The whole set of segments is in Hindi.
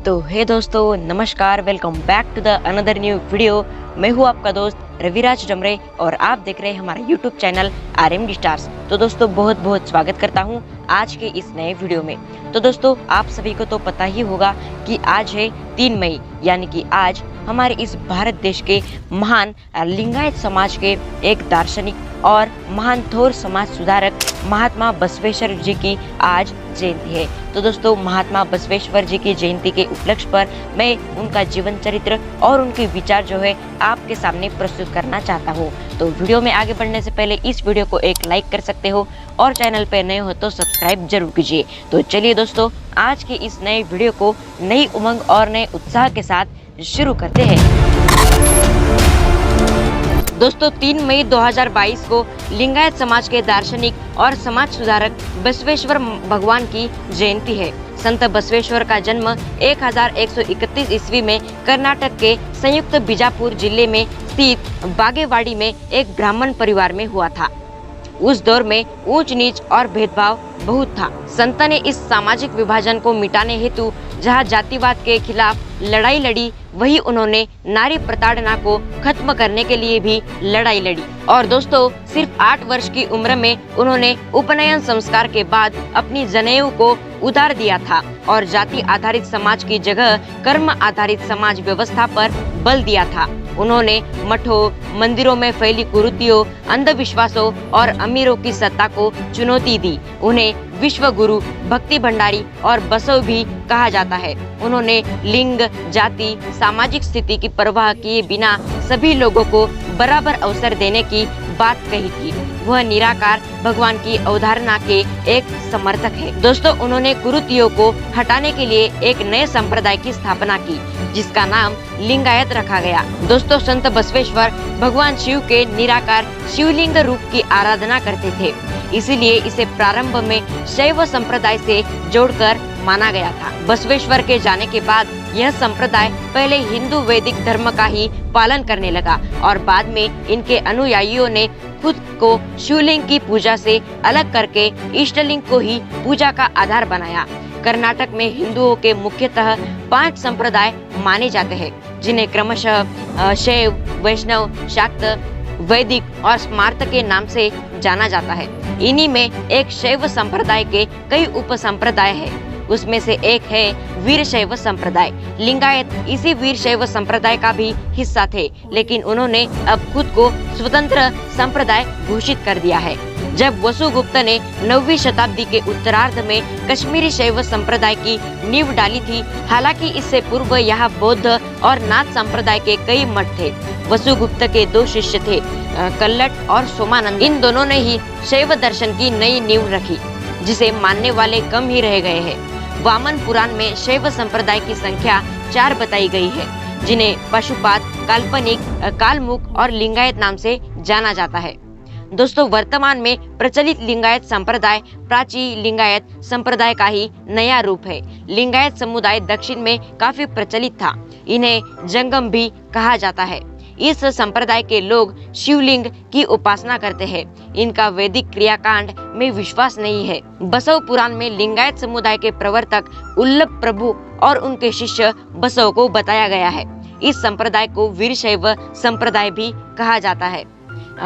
तो हे दोस्तों, नमस्कार। Welcome back to the another new video. मैं हूँ आपका दोस्त रविराज डमरे और आप देख रहे हैं हमारा यूट्यूब चैनल RMD स्टार्स। तो दोस्तों, बहुत बहुत स्वागत करता हूँ आज के इस नए वीडियो में। तो दोस्तों, आप सभी को तो पता ही होगा कि आज है 3 मई, यानी कि आज हमारे इस भारत देश के महान लिंगायत समाज के एक दार्शनिक और महान थोर समाज सुधारक महात्मा बसवेश्वर जी की आज जयंती है। तो दोस्तों, महात्मा बसवेश्वर जी की जयंती के उपलक्ष्य पर मैं उनका जीवन चरित्र और उनके विचार जो है आपके सामने प्रस्तुत करना चाहता हूँ। तो वीडियो में आगे बढ़ने से पहले इस वीडियो को एक लाइक कर सकते हो और चैनल पे नए हो तो सब्सक्राइब जरूर कीजिए। तो चलिए दोस्तों, आज के इस नए वीडियो को नई उमंग और नए उत्साह के साथ शुरू करते हैं। दोस्तों, 3 मई 2022 को लिंगायत समाज के दार्शनिक और समाज सुधारक बसवेश्वर भगवान की जयंती है। संत बसवेश्वर का जन्म 1131 ईस्वी में कर्नाटक के संयुक्त बीजापुर जिले में स्थित बागेवाड़ी में एक ब्राह्मण परिवार में हुआ था। उस दौर में ऊंच नीच और भेदभाव बहुत था। संत ने इस सामाजिक विभाजन को मिटाने हेतु जहां जातिवाद के खिलाफ लड़ाई लड़ी, वही उन्होंने नारी प्रताड़ना को खत्म करने के लिए भी लड़ाई लड़ी। और दोस्तों, सिर्फ 8 वर्ष की उम्र में उन्होंने उपनयन संस्कार के बाद अपनी जनेऊ को उतार दिया था और जाति आधारित समाज की जगह कर्म आधारित समाज व्यवस्था पर बल दिया था। उन्होंने मठों, मंदिरों में फैली कुरीतियों, अंधविश्वासों और अमीरों की सत्ता को चुनौती दी। उन्हें विश्व गुरु, भक्ति भंडारी और बसव भी कहा जाता है। उन्होंने लिंग, जाति, सामाजिक स्थिति की परवाह किए बिना सभी लोगों को बराबर अवसर देने की बात कही थी। वह निराकार भगवान की अवधारणा के एक समर्थक है। दोस्तों, उन्होंने कुरीतियों को हटाने के लिए एक नए संप्रदाय की स्थापना की, जिसका नाम लिंगायत रखा गया। दोस्तों, संत बसवेश्वर भगवान शिव के निराकार शिवलिंग रूप की आराधना करते थे, इसीलिए इसे प्रारंभ में शैव संप्रदाय से जोड़कर माना गया था। बसवेश्वर के जाने के बाद यह संप्रदाय पहले हिंदू वैदिक धर्म का ही पालन करने लगा और बाद में इनके अनुयायियों ने खुद को शिवलिंग की पूजा से अलग करके इष्टलिंग को ही पूजा का आधार बनाया। कर्नाटक में हिंदुओं के मुख्यतः 5 संप्रदाय माने जाते हैं, जिन्हें क्रमशः शैव, वैष्णव, शाक्त, वैदिक और स्मार्त के नाम से जाना जाता है। इन्हीं में एक शैव संप्रदाय के कई उप संप्रदाय है। उसमें से एक है वीरशैव संप्रदाय। लिंगायत इसी वीरशैव संप्रदाय का भी हिस्सा थे, लेकिन उन्होंने अब खुद को स्वतंत्र संप्रदाय घोषित कर दिया है। जब वसुगुप्त ने 9वीं शताब्दी के उत्तरार्ध में कश्मीरी शैव संप्रदाय की नींव डाली थी। हालांकि इससे पूर्व यहाँ बौद्ध और नाथ संप्रदाय के कई मठ थे। वसुगुप्त के 2 शिष्य थे, कल्लट और सोमानंद। इन दोनों ने ही शैव दर्शन की नई नींव रखी, जिसे मानने वाले कम ही रह गए हैं। वामन पुराण में शैव संप्रदाय की संख्या 4 बताई गई है, जिन्हें पशुपात, काल्पनिक, कालमुख और लिंगायत नाम से जाना जाता है। दोस्तों, वर्तमान में प्रचलित लिंगायत संप्रदाय प्राची लिंगायत संप्रदाय का ही नया रूप है। लिंगायत समुदाय दक्षिण में काफी प्रचलित था। इन्हें जंगम भी कहा जाता है। इस संप्रदाय के लोग शिवलिंग की उपासना करते हैं। इनका वैदिक क्रियाकांड में विश्वास नहीं है। बसव पुराण में लिंगायत समुदाय के प्रवर्तक उल्लभ प्रभु और उनके शिष्य बसव को बताया गया है। इस संप्रदाय को वीरशैव संप्रदाय भी कहा जाता है।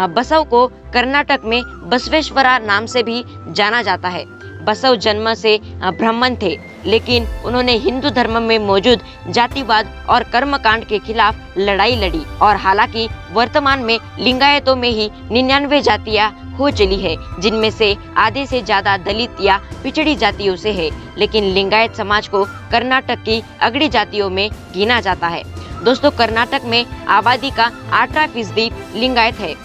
बसव को कर्नाटक में बसवेश्वरा नाम से भी जाना जाता है। बसव जन्म से ब्राह्मण थे, लेकिन उन्होंने हिंदू धर्म में मौजूद जातिवाद और कर्मकांड के खिलाफ लड़ाई लड़ी। और हालांकि वर्तमान में लिंगायतों में ही 99 जातियां हो चली है, जिनमें से आधे से ज्यादा दलित या पिछड़ी जातियों से है। लेकिन लिंगायत समाज को कर्नाटक की अगड़ी जातियों में गिना जाता है। दोस्तों, कर्नाटक में आबादी का 18% लिंगायत है।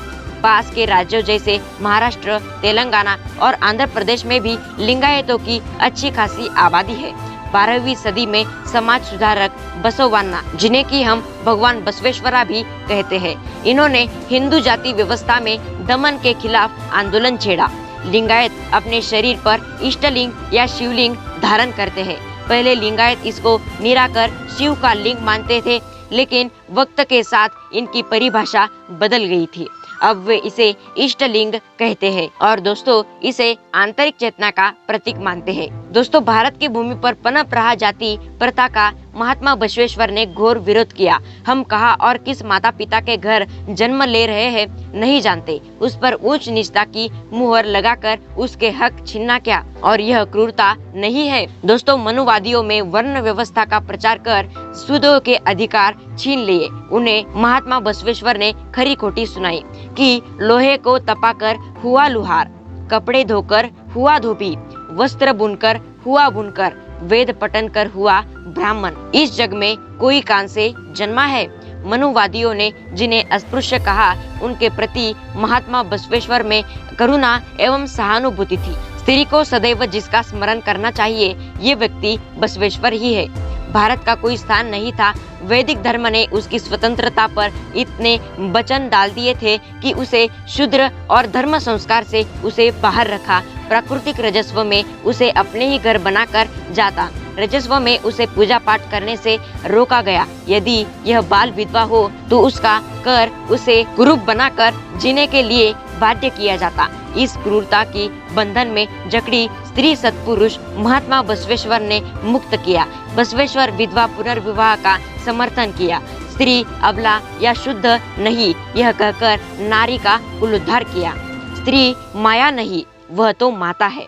पास के राज्यों जैसे महाराष्ट्र, तेलंगाना और आंध्र प्रदेश में भी लिंगायतों की अच्छी खासी आबादी है। 12वीं सदी में समाज सुधारक बसवण्णा, जिन्हें कि हम भगवान बसवेश्वरा भी कहते हैं, इन्होंने हिंदू जाति व्यवस्था में दमन के खिलाफ आंदोलन छेड़ा। लिंगायत अपने शरीर पर इष्टलिंग या शिवलिंग धारण करते हैं। पहले लिंगायत इसको निराकर शिव का लिंग मानते थे, लेकिन वक्त के साथ इनकी परिभाषा बदल गई थी। अब वे इसे इष्टलिंग कहते हैं और दोस्तों इसे आंतरिक चेतना का प्रतीक मानते हैं। दोस्तों भारत की भूमि पर पनप रहा जाति प्रथा का महात्मा बसवेश्वर ने घोर विरोध किया। हम कहाँ और किस माता पिता के घर जन्म ले रहे हैं नहीं जानते, उस पर ऊंच नीचता की मुहर लगाकर उसके हक छीनना क्या, और यह क्रूरता नहीं है। दोस्तों, मनुवादियों में वर्ण व्यवस्था का प्रचार कर शुद्धों के अधिकार छीन लिए। उन्हें महात्मा बसवेश्वर ने खरी खोटी सुनाई कि लोहे को तपाकर हुआ लुहार, कपड़े धोकर हुआ धोबी, वस्त्र बुनकर हुआ बुनकर, वेद पठन कर हुआ ब्राह्मण। इस जग में कोई कान से जन्मा है। मनुवादियों ने जिन्हें अस्पृश्य कहा, उनके प्रति महात्मा बसवेश्वर में करुणा एवं सहानुभूति थी। स्त्री को सदैव जिसका स्मरण करना चाहिए, ये व्यक्ति बसवेश्वर ही है। भारत का कोई स्थान नहीं था। वैदिक धर्म ने उसकी स्वतंत्रता पर इतने वचन डाल दिए थे कि उसे शूद्र और धर्म संस्कार से उसे बाहर रखा। प्राकृतिक रजस्व में उसे अपने ही घर बनाकर जाता, रजस्व में उसे पूजा पाठ करने से रोका गया। यदि यह बाल विधवा हो तो उसका कर उसे कुरूप बनाकर जीने के लिए बाध्य किया जाता। इस क्रूरता की बंधन में जकड़ी स्त्री सत्पुरुष महात्मा बसवेश्वर ने मुक्त किया। बसवेश्वर विधवा पुनर्विवाह का समर्थन किया। स्त्री अबला या शुद्ध नहीं, यह कहकर नारी का पुनरुद्धार किया। स्त्री माया नहीं, वह तो माता है,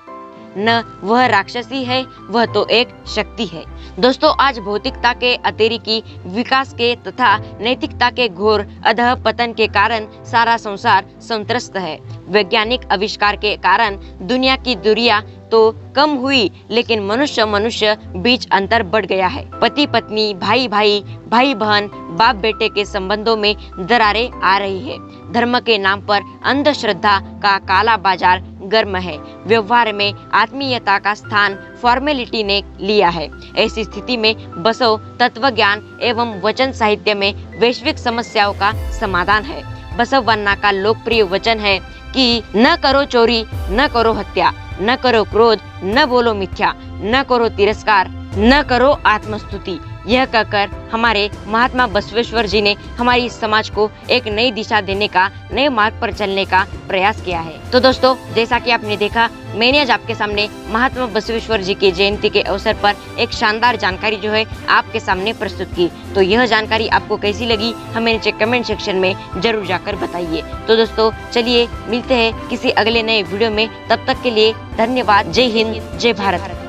न वह राक्षसी है, वह तो एक शक्ति है। दोस्तों, आज भौतिकता के अतिरेकी विकास के तथा नैतिकता के घोर अधः पतन के कारण सारा संसार संत्रस्त है। वैज्ञानिक आविष्कार के कारण दुनिया की दूरियां तो कम हुई, लेकिन मनुष्य मनुष्य बीच अंतर बढ़ गया है। पति पत्नी, भाई भाई, भाई बहन, बाप बेटे के संबंधों में दरारें आ रही है। धर्म के नाम पर अंधश्रद्धा का काला बाजार गर्म है। व्यवहार में आत्मीयता का स्थान फॉर्मेलिटी ने लिया है। ऐसी स्थिति में बसव तत्वज्ञान एवं वचन साहित्य में वैश्विक समस्याओं का समाधान है। बसवण्णा का लोकप्रिय वचन है कि न करो चोरी, न करो हत्या, न करो क्रोध, न बोलो मिथ्या, न करो तिरस्कार, न करो आत्मस्तुति। यह कहकर हमारे महात्मा बसवेश्वर जी ने हमारी समाज को एक नई दिशा देने का, नए मार्ग पर चलने का प्रयास किया है। तो दोस्तों, जैसा कि आपने देखा, मैंने आज आपके सामने महात्मा बसवेश्वर जी की जयंती के अवसर पर एक शानदार जानकारी जो है आपके सामने प्रस्तुत की। तो यह जानकारी आपको कैसी लगी, हमें नीचे कमेंट सेक्शन में जरूर जाकर बताइए। तो दोस्तों, चलिए मिलते हैं किसी अगले नए वीडियो में। तब तक के लिए धन्यवाद। जय हिंद, जय भारत।